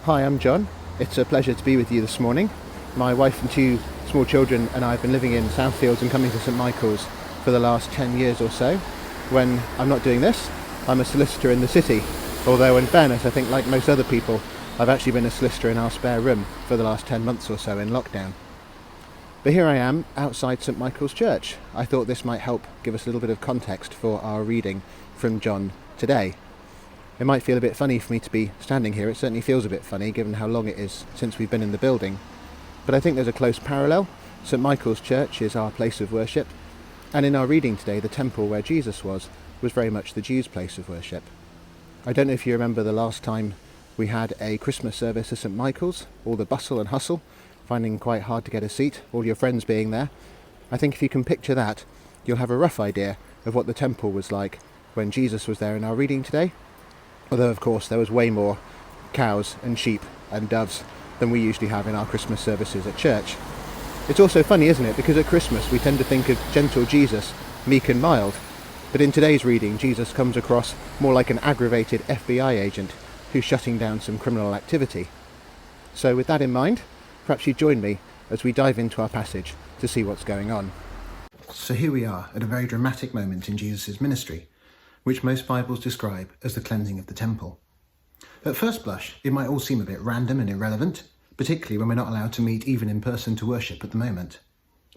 Hi, I'm John. It's a pleasure to be with you this morning. My wife and two small children and I have been living in Southfields and coming to St Michael's for the last 10 years or so. When I'm not doing this, I'm a solicitor in the city. Although in fairness, I think like most other people, I've actually been a solicitor in our spare room for the last 10 months or so in lockdown. But here I am outside St Michael's Church. I thought this might help give us a little bit of context for our reading from John today. It might feel a bit funny for me to be standing here. It certainly feels a bit funny given how long it is since we've been in the building. But I think there's a close parallel. St Michael's Church is our place of worship. And in our reading today, the temple where Jesus was very much the Jews' place of worship. I don't know if you remember the last time we had a Christmas service at St Michael's, all the bustle and hustle, finding quite hard to get a seat, all your friends being there. I think if you can picture that, you'll have a rough idea of what the temple was like when Jesus was there in our reading today. Although, of course, there was way more cows and sheep and doves than we usually have in our Christmas services at church. It's also funny, isn't it? Because at Christmas we tend to think of gentle Jesus, meek and mild. But in today's reading, Jesus comes across more like an aggravated FBI agent who's shutting down some criminal activity. So with that in mind, perhaps you join me as we dive into our passage to see what's going on. So here we are at a very dramatic moment in Jesus' ministry, which most Bibles describe as the cleansing of the temple. At first blush, it might all seem a bit random and irrelevant, particularly when we're not allowed to meet even in person to worship at the moment.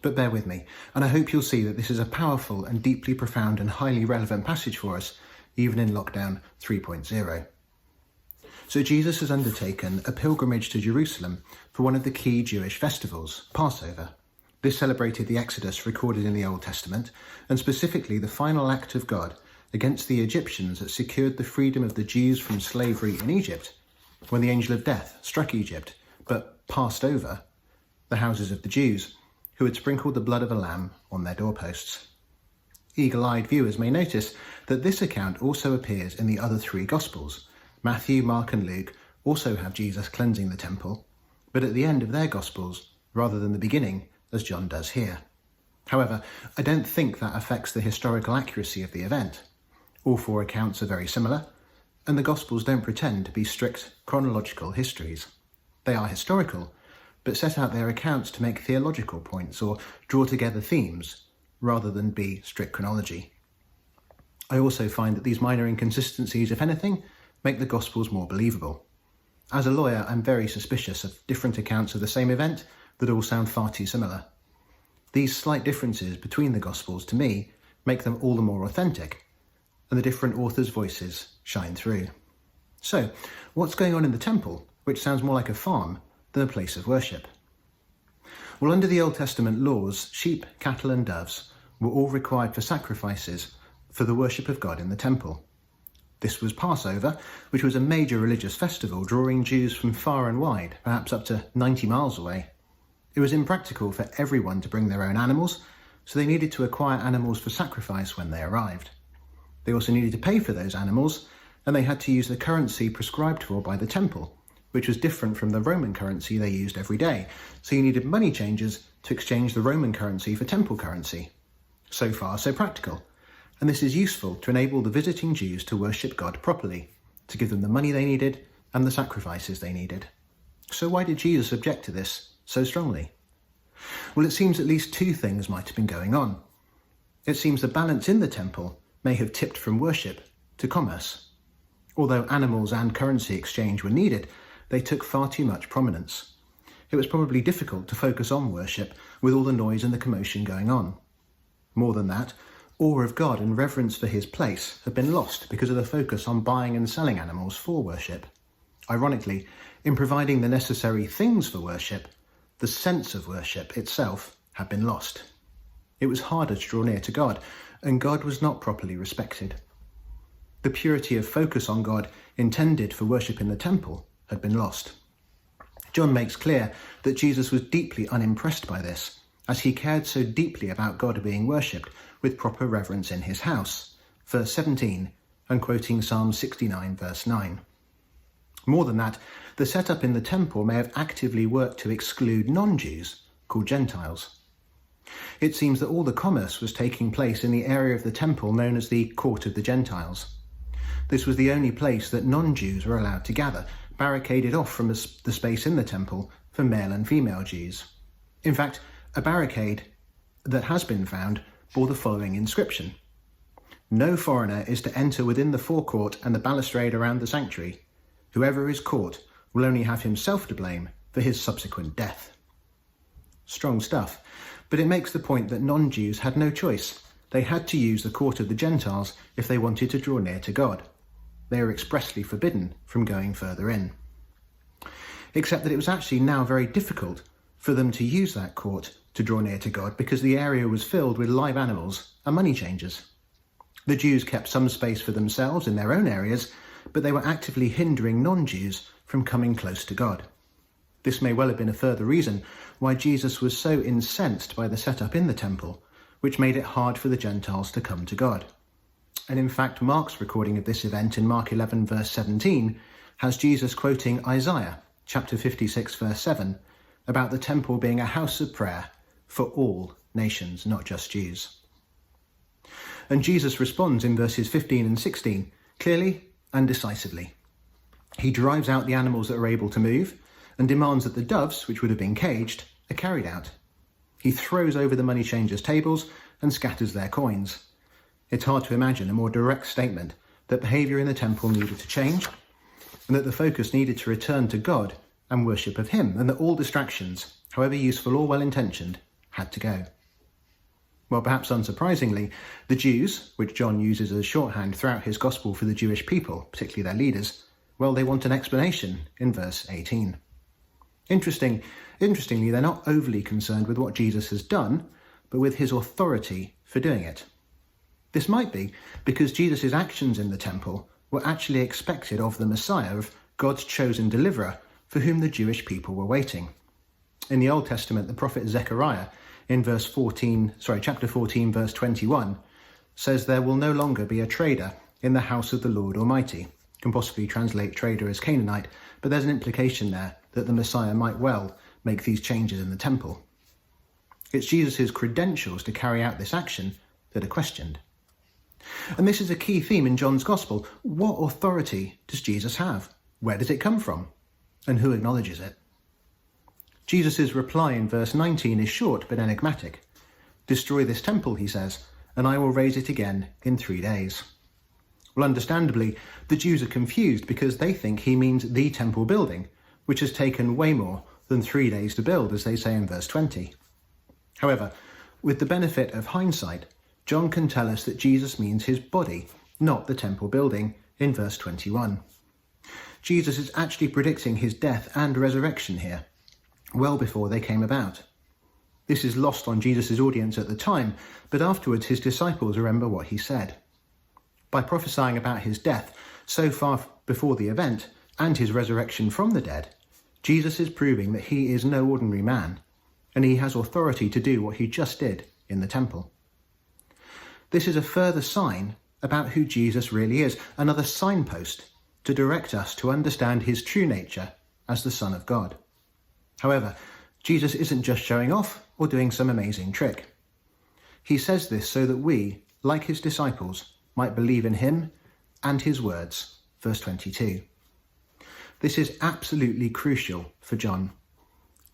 But bear with me, and I hope you'll see that this is a powerful and deeply profound and highly relevant passage for us, even in lockdown 3.0. So Jesus has undertaken a pilgrimage to Jerusalem for one of the key Jewish festivals, Passover. This celebrated the Exodus recorded in the Old Testament, and specifically the final act of God against the Egyptians that secured the freedom of the Jews from slavery in Egypt, when the angel of death struck Egypt, but passed over the houses of the Jews, who had sprinkled the blood of a lamb on their doorposts. Eagle-eyed viewers may notice that this account also appears in the other three Gospels. Matthew, Mark and Luke also have Jesus cleansing the temple, but at the end of their Gospels, rather than the beginning, as John does here. However, I don't think that affects the historical accuracy of the event. All four accounts are very similar, and the Gospels don't pretend to be strict chronological histories. They are historical, but set out their accounts to make theological points or draw together themes, rather than be strict chronology. I also find that these minor inconsistencies, if anything, make the Gospels more believable. As a lawyer, I'm very suspicious of different accounts of the same event that all sound far too similar. These slight differences between the Gospels, to me, make them all the more authentic, and the different authors' voices shine through. So, what's going on in the temple, which sounds more like a farm than a place of worship? Well, under the Old Testament laws, sheep, cattle and doves were all required for sacrifices for the worship of God in the temple. This was Passover, which was a major religious festival drawing Jews from far and wide, perhaps up to 90 miles away. It was impractical for everyone to bring their own animals, so they needed to acquire animals for sacrifice when they arrived. They also needed to pay for those animals, and they had to use the currency prescribed for by the temple, which was different from the Roman currency they used every day. So you needed money changers to exchange the Roman currency for temple currency. So far, so practical. And this is useful to enable the visiting Jews to worship God properly, to give them the money they needed and the sacrifices they needed. So why did Jesus object to this so strongly? Well, it seems at least two things might have been going on. It seems the balance in the temple may have tipped from worship to commerce. Although animals and currency exchange were needed, they took far too much prominence. It was probably difficult to focus on worship with all the noise and the commotion going on. More than that, awe of God and reverence for his place had been lost because of the focus on buying and selling animals for worship. Ironically, in providing the necessary things for worship, the sense of worship itself had been lost. It was harder to draw near to God, and God was not properly respected. The purity of focus on God intended for worship in the temple had been lost. John makes clear that Jesus was deeply unimpressed by this, as he cared so deeply about God being worshipped with proper reverence in his house. Verse 17, and quoting Psalm 69 verse 9. More than that, the setup in the temple may have actively worked to exclude non-Jews, called Gentiles. It seems that all the commerce was taking place in the area of the temple known as the Court of the Gentiles. This was the only place that non-Jews were allowed to gather, barricaded off from the space in the temple for male and female Jews. In fact, a barricade that has been found bore the following inscription: "No foreigner is to enter within the forecourt and the balustrade around the sanctuary. Whoever is caught will only have himself to blame for his subsequent death." Strong stuff, but it makes the point that non-Jews had no choice. They had to use the court of the Gentiles if they wanted to draw near to God. They were expressly forbidden from going further in. Except that it was actually now very difficult for them to use that court to draw near to God because the area was filled with live animals and money changers. The Jews kept some space for themselves in their own areas, but they were actively hindering non-Jews from coming close to God. This may well have been a further reason why Jesus was so incensed by the setup in the temple, which made it hard for the Gentiles to come to God. And in fact, Mark's recording of this event in Mark 11 verse 17 has Jesus quoting Isaiah chapter 56 verse 7 about the temple being a house of prayer for all nations, not just Jews. And Jesus responds in verses 15 and 16 clearly and decisively. He drives out the animals that are able to move and demands that the doves, which would have been caged, are carried out. He throws over the money changers' tables and scatters their coins. It's hard to imagine a more direct statement that behaviour in the temple needed to change and that the focus needed to return to God and worship of him, and that all distractions, however useful or well-intentioned, had to go. Well, perhaps unsurprisingly, the Jews, which John uses as shorthand throughout his gospel for the Jewish people, particularly their leaders, well, they want an explanation in verse 18. Interestingly, they're not overly concerned with what Jesus has done, but with his authority for doing it. This might be because Jesus' actions in the temple were actually expected of the Messiah, of God's chosen deliverer, for whom the Jewish people were waiting. In the Old Testament, the prophet Zechariah, in chapter 14, verse 21, says there will no longer be a trader in the house of the Lord Almighty. Can possibly translate trader as Canaanite, but there's an implication there that the Messiah might well make these changes in the temple. It's Jesus' credentials to carry out this action that are questioned. And this is a key theme in John's Gospel. What authority does Jesus have? Where does it come from? And who acknowledges it? Jesus' reply in verse 19 is short but enigmatic. "Destroy this temple," he says, "and I will raise it again in 3 days." Well, understandably, the Jews are confused because they think he means the temple building, which has taken way more than 3 days to build, as they say in verse 20. However, with the benefit of hindsight, John can tell us that Jesus means his body, not the temple building, in verse 21. Jesus is actually predicting his death and resurrection here, well before they came about. This is lost on Jesus' audience at the time, but afterwards his disciples remember what he said. By prophesying about his death so far before the event and his resurrection from the dead, Jesus is proving that he is no ordinary man, and he has authority to do what he just did in the temple. This is a further sign about who Jesus really is, another signpost to direct us to understand his true nature as the Son of God. However, Jesus isn't just showing off or doing some amazing trick. He says this so that we, like his disciples, might believe in him and his words. Verse 22. This is absolutely crucial for John.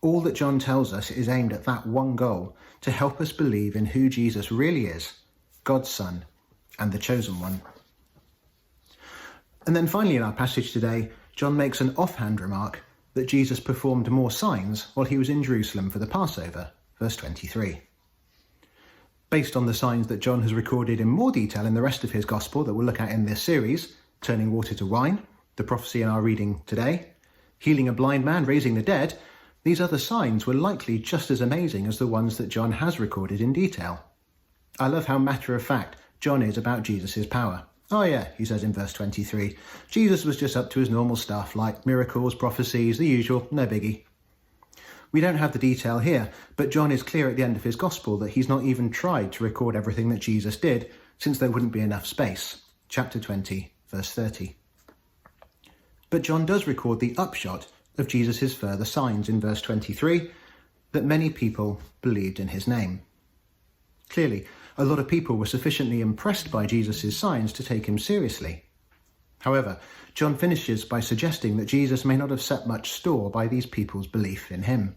All that John tells us is aimed at that one goal, to help us believe in who Jesus really is, God's Son and the Chosen One. And then finally in our passage today, John makes an offhand remark that Jesus performed more signs while he was in Jerusalem for the Passover. Verse 23. Based on the signs that John has recorded in more detail in the rest of his gospel that we'll look at in this series, turning water to wine, the prophecy in our reading today, healing a blind man, raising the dead, these other signs were likely just as amazing as the ones that John has recorded in detail. I love how matter-of-fact John is about Jesus' power. "Oh yeah," he says in verse 23, "Jesus was just up to his normal stuff, like miracles, prophecies, the usual, no biggie." We don't have the detail here, but John is clear at the end of his gospel that he's not even tried to record everything that Jesus did, since there wouldn't be enough space. Chapter 20, verse 30. But John does record the upshot of Jesus' further signs in verse 23, that many people believed in his name. Clearly, a lot of people were sufficiently impressed by Jesus' signs to take him seriously. However, John finishes by suggesting that Jesus may not have set much store by these people's belief in him.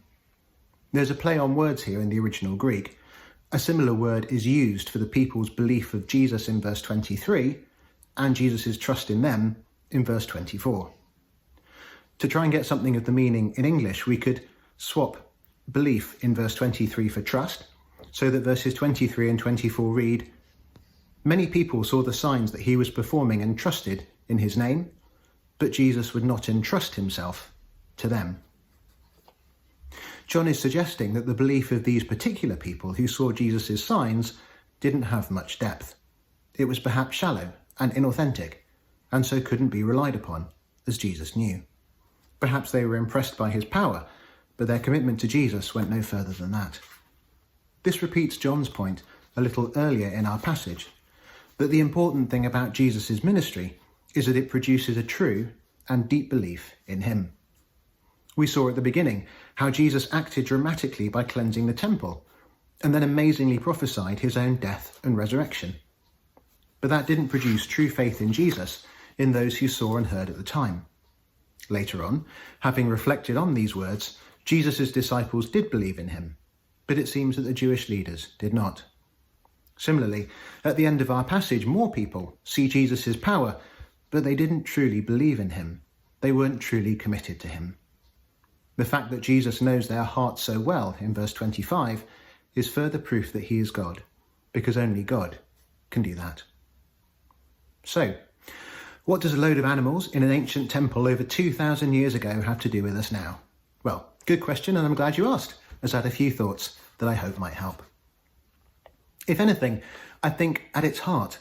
There's a play on words here in the original Greek. A similar word is used for the people's belief of Jesus in verse 23 and Jesus' trust in them in verse 24. To try and get something of the meaning in English, we could swap belief in verse 23 for trust, so that verses 23 and 24 read, "Many people saw the signs that he was performing and trusted in his name, but Jesus would not entrust himself to them." John is suggesting that the belief of these particular people who saw Jesus' signs didn't have much depth. It was perhaps shallow and inauthentic, and so couldn't be relied upon, as Jesus knew. Perhaps they were impressed by his power, but their commitment to Jesus went no further than that. This repeats John's point a little earlier in our passage, that the important thing about Jesus' ministry is that it produces a true and deep belief in him. We saw at the beginning how Jesus acted dramatically by cleansing the temple, and then amazingly prophesied his own death and resurrection. But that didn't produce true faith in Jesus in those who saw and heard at the time. Later on, having reflected on these words, Jesus' disciples did believe in him, but it seems that the Jewish leaders did not. Similarly, at the end of our passage, more people see Jesus' power, but they didn't truly believe in him. They weren't truly committed to him. The fact that Jesus knows their hearts so well in verse 25 is further proof that he is God, because only God can do that. So, what does a load of animals in an ancient temple over 2,000 years ago have to do with us now? Well, good question, and I'm glad you asked, as I had a few thoughts that I hope might help. If anything, I think at its heart,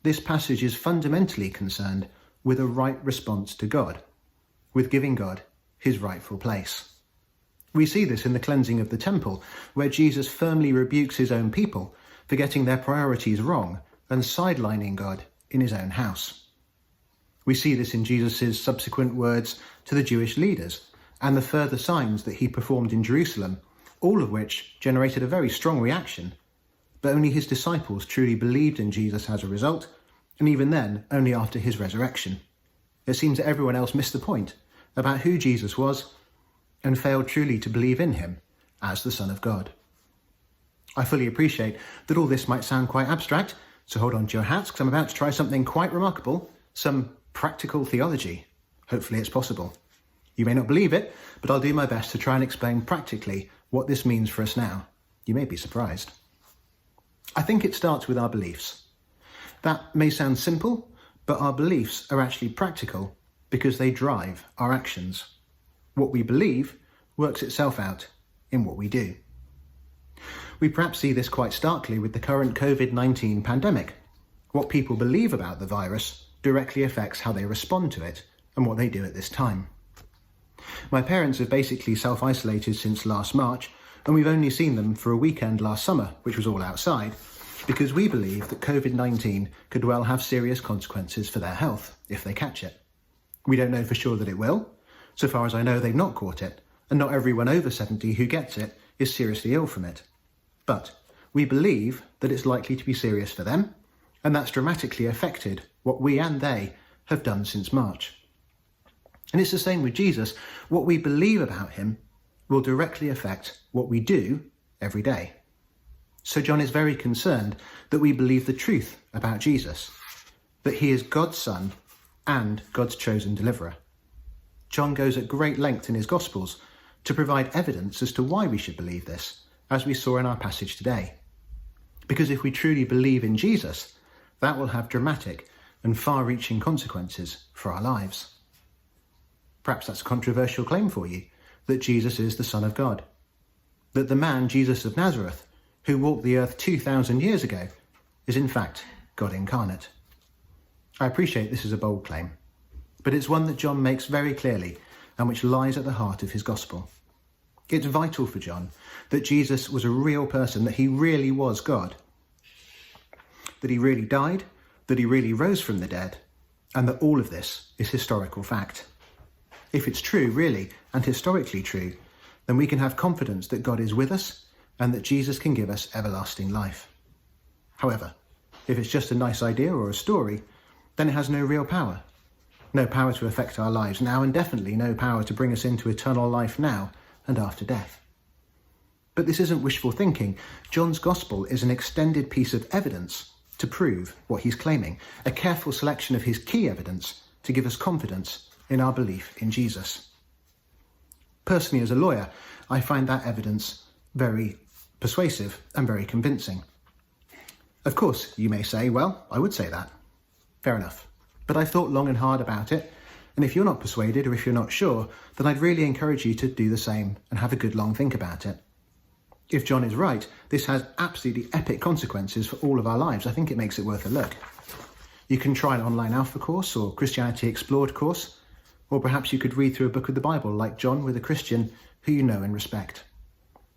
this passage is fundamentally concerned with a right response to God, with giving God his rightful place. We see this in the cleansing of the temple, where Jesus firmly rebukes his own people for getting their priorities wrong and sidelining God in his own house. We see this in Jesus' subsequent words to the Jewish leaders and the further signs that he performed in Jerusalem, all of which generated a very strong reaction, but only his disciples truly believed in Jesus as a result, and even then, only after his resurrection. It seems that everyone else missed the point about who Jesus was and failed truly to believe in him as the Son of God. I fully appreciate that all this might sound quite abstract, so hold on to your hats, because I'm about to try something quite remarkable, some practical theology. Hopefully it's possible. You may not believe it, but I'll do my best to try and explain practically what this means for us now. You may be surprised. I think it starts with our beliefs. That may sound simple, but our beliefs are actually practical because they drive our actions. What we believe works itself out in what we do. We perhaps see this quite starkly with the current COVID-19 pandemic. What people believe about the virus directly affects how they respond to it and what they do at this time. My parents have basically self-isolated since last March, and we've only seen them for a weekend last summer, which was all outside, because we believe that COVID-19 could well have serious consequences for their health if they catch it. We don't know for sure that it will. So far as I know, they've not caught it, and not everyone over 70 who gets it is seriously ill from it. But we believe that it's likely to be serious for them, and that's dramatically affected what we and they have done since March. And it's the same with Jesus. What we believe about him will directly affect what we do every day. So John is very concerned that we believe the truth about Jesus, that he is God's Son and God's chosen deliverer. John goes at great length in his Gospels to provide evidence as to why we should believe this, as we saw in our passage today. Because if we truly believe in Jesus, that will have dramatic and far-reaching consequences for our lives. Perhaps that's a controversial claim for you, that Jesus is the Son of God, that the man Jesus of Nazareth, who walked the earth 2,000 years ago, is in fact God incarnate. I appreciate this is a bold claim, but it's one that John makes very clearly and which lies at the heart of his gospel. It's vital for John that Jesus was a real person, that he really was God, that he really died, that he really rose from the dead, and that all of this is historical fact. If it's true, really, and historically true, then we can have confidence that God is with us and that Jesus can give us everlasting life. However, if it's just a nice idea or a story, then it has no real power. no power to affect our lives now, and definitely no power to bring us into eternal life now and after death. But this isn't wishful thinking. John's Gospel is an extended piece of evidence to prove what he's claiming, a careful selection of his key evidence to give us confidence in our belief in Jesus. Personally, as a lawyer, I find that evidence very persuasive and very convincing. Of course, you may say, well, I would say that. Fair enough. But I've thought long and hard about it, and if you're not persuaded or if you're not sure, then I'd really encourage you to do the same and have a good long think about it. If John is right, this has absolutely epic consequences for all of our lives. I think it makes it worth a look. You can try an online Alpha course or Christianity Explored course, or perhaps you could read through a book of the Bible like John with a Christian who you know and respect.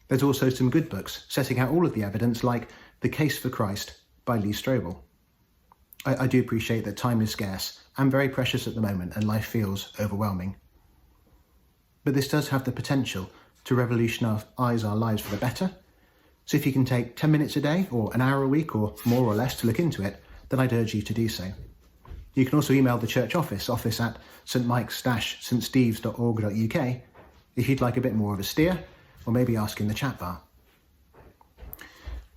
There's also some good books setting out all of the evidence like The Case for Christ by Lee Strobel. I do appreciate that time is scarce and very precious at the moment and life feels overwhelming. But this does have the potential to revolutionise our lives for the better. So if you can take 10 minutes a day or an hour a week or more or less to look into it, then I'd urge you to do so. You can also email the church office at stmikes-ststeves.org.uk if you'd like a bit more of a steer, or maybe ask in the chat bar.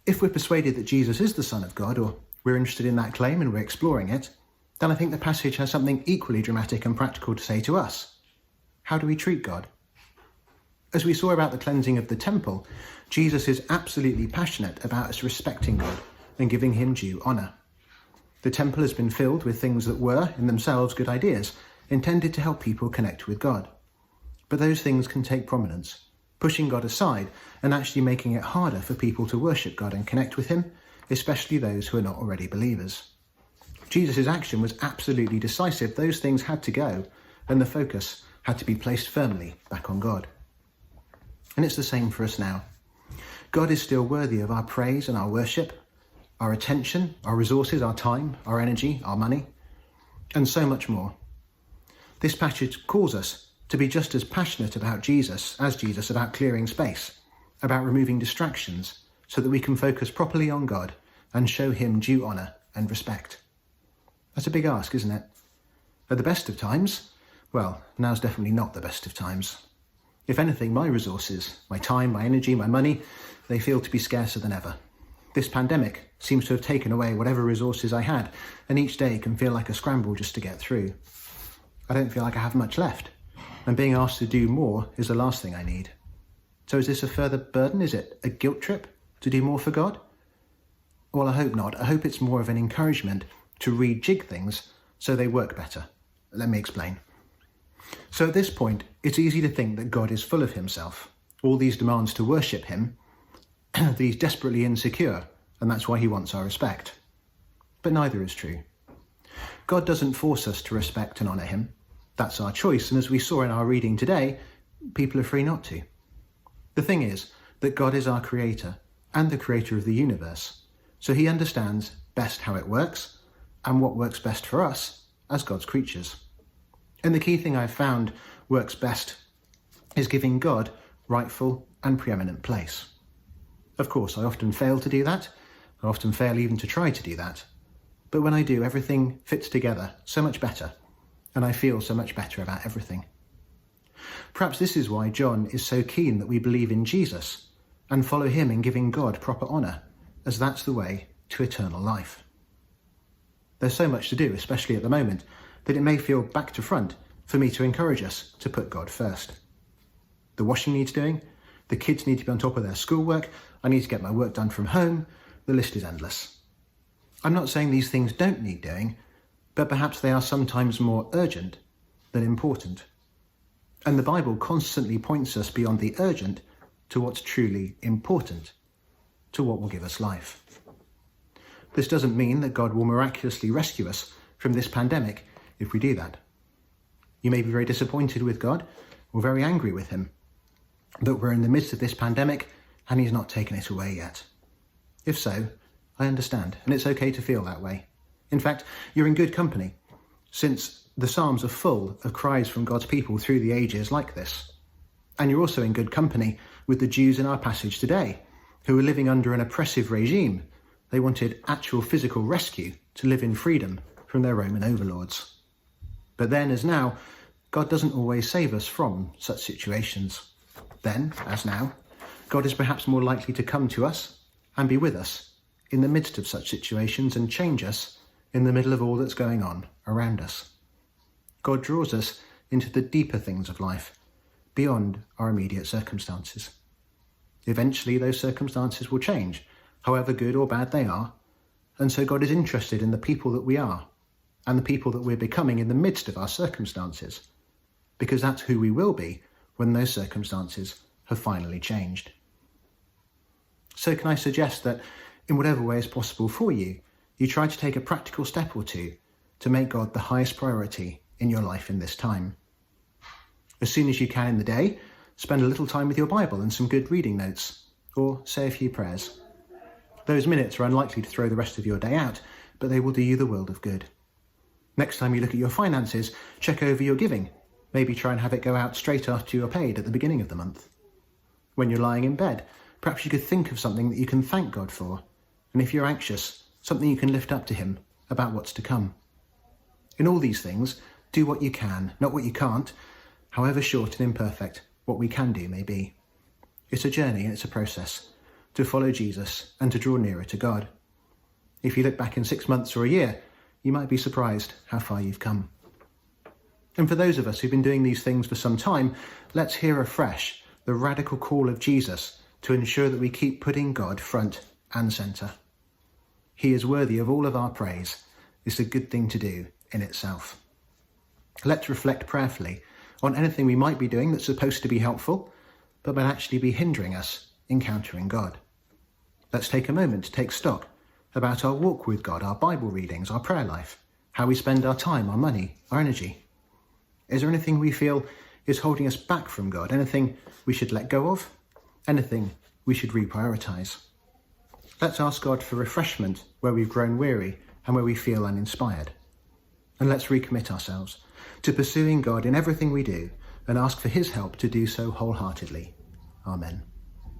If we're persuaded that Jesus is the Son of God, or we're interested in that claim and we're exploring it, then I think the passage has something equally dramatic and practical to say to us. How do we treat God? As we saw about the cleansing of the temple, Jesus is absolutely passionate about us respecting God and giving him due honour. The temple has been filled with things that were, in themselves, good ideas, intended to help people connect with God. But those things can take prominence, pushing God aside and actually making it harder for people to worship God and connect with him, especially those who are not already believers. Jesus' action was absolutely decisive. Those things had to go, and the focus had to be placed firmly back on God. And it's the same for us now. God is still worthy of our praise and our worship, our attention, our resources, our time, our energy, our money, and so much more. This passage calls us to be just as passionate about Jesus as Jesus about clearing space, about removing distractions so that we can focus properly on God and show him due honour and respect. That's a big ask, isn't it? At the best of times, well, now's definitely not the best of times. If anything, my resources, my time, my energy, my money, they feel to be scarcer than ever. This pandemic seems to have taken away whatever resources I had, and each day can feel like a scramble just to get through. I don't feel like I have much left, and being asked to do more is the last thing I need. So is this a further burden? Is it a guilt trip to do more for God? Well, I hope not. I hope it's more of an encouragement to rejig things so they work better. Let me explain. So at this point, it's easy to think that God is full of himself, all these demands to worship him, that he's desperately insecure, and that's why he wants our respect. But neither is true. God doesn't force us to respect and honour him. That's our choice, and as we saw in our reading today, people are free not to. The thing is that God is our creator and the creator of the universe, so he understands best how it works and what works best for us as God's creatures. And the key thing I've found works best is giving God rightful and preeminent place. Of course, I often fail to do that. I often fail even to try to do that. But when I do, everything fits together so much better, and I feel so much better about everything. Perhaps this is why John is so keen that we believe in Jesus and follow him in giving God proper honour, as that's the way to eternal life. There's so much to do, especially at the moment, that it may feel back to front for me to encourage us to put God first. The washing needs doing, the kids need to be on top of their schoolwork, I need to get my work done from home, the list is endless. I'm not saying these things don't need doing, but perhaps they are sometimes more urgent than important. And the Bible constantly points us beyond the urgent to what's truly important, to what will give us life. This doesn't mean that God will miraculously rescue us from this pandemic if we do that. You may be very disappointed with God or very angry with him that we're in the midst of this pandemic and he's not taken it away yet. If so, I understand, and it's okay to feel that way. In fact, you're in good company, since the Psalms are full of cries from God's people through the ages like this. And you're also in good company with the Jews in our passage today, who were living under an oppressive regime. They wanted actual physical rescue to live in freedom from their Roman overlords. But then, as now, God doesn't always save us from such situations. Then, as now, God is perhaps more likely to come to us and be with us in the midst of such situations and change us in the middle of all that's going on around us. God draws us into the deeper things of life, beyond our immediate circumstances. Eventually, those circumstances will change, however good or bad they are, and so God is interested in the people that we are and the people that we're becoming in the midst of our circumstances, because that's who we will be when those circumstances have finally changed. So can I suggest that in whatever way is possible for you, you try to take a practical step or two to make God the highest priority in your life in this time. As soon as you can in the day, spend a little time with your Bible and some good reading notes, or say a few prayers. Those minutes are unlikely to throw the rest of your day out, but they will do you the world of good. Next time you look at your finances, check over your giving. Maybe try and have it go out straight after you are paid at the beginning of the month. When you're lying in bed, perhaps you could think of something that you can thank God for. And if you're anxious, something you can lift up to him about what's to come. In all these things, do what you can, not what you can't, however short and imperfect what we can do may be. It's a journey and it's a process to follow Jesus and to draw nearer to God. If you look back in 6 months or a year, you might be surprised how far you've come. And for those of us who've been doing these things for some time, let's hear afresh the radical call of Jesus to ensure that we keep putting God front and centre. He is worthy of all of our praise. It's a good thing to do in itself. Let's reflect prayerfully on anything we might be doing that's supposed to be helpful, but might actually be hindering us encountering God. Let's take a moment to take stock about our walk with God, our Bible readings, our prayer life, how we spend our time, our money, our energy. Is there anything we feel is holding us back from God? Anything we should let go of? Anything we should reprioritise? Let's ask God for refreshment where we've grown weary and where we feel uninspired. And let's recommit ourselves to pursuing God in everything we do and ask for his help to do so wholeheartedly. Amen.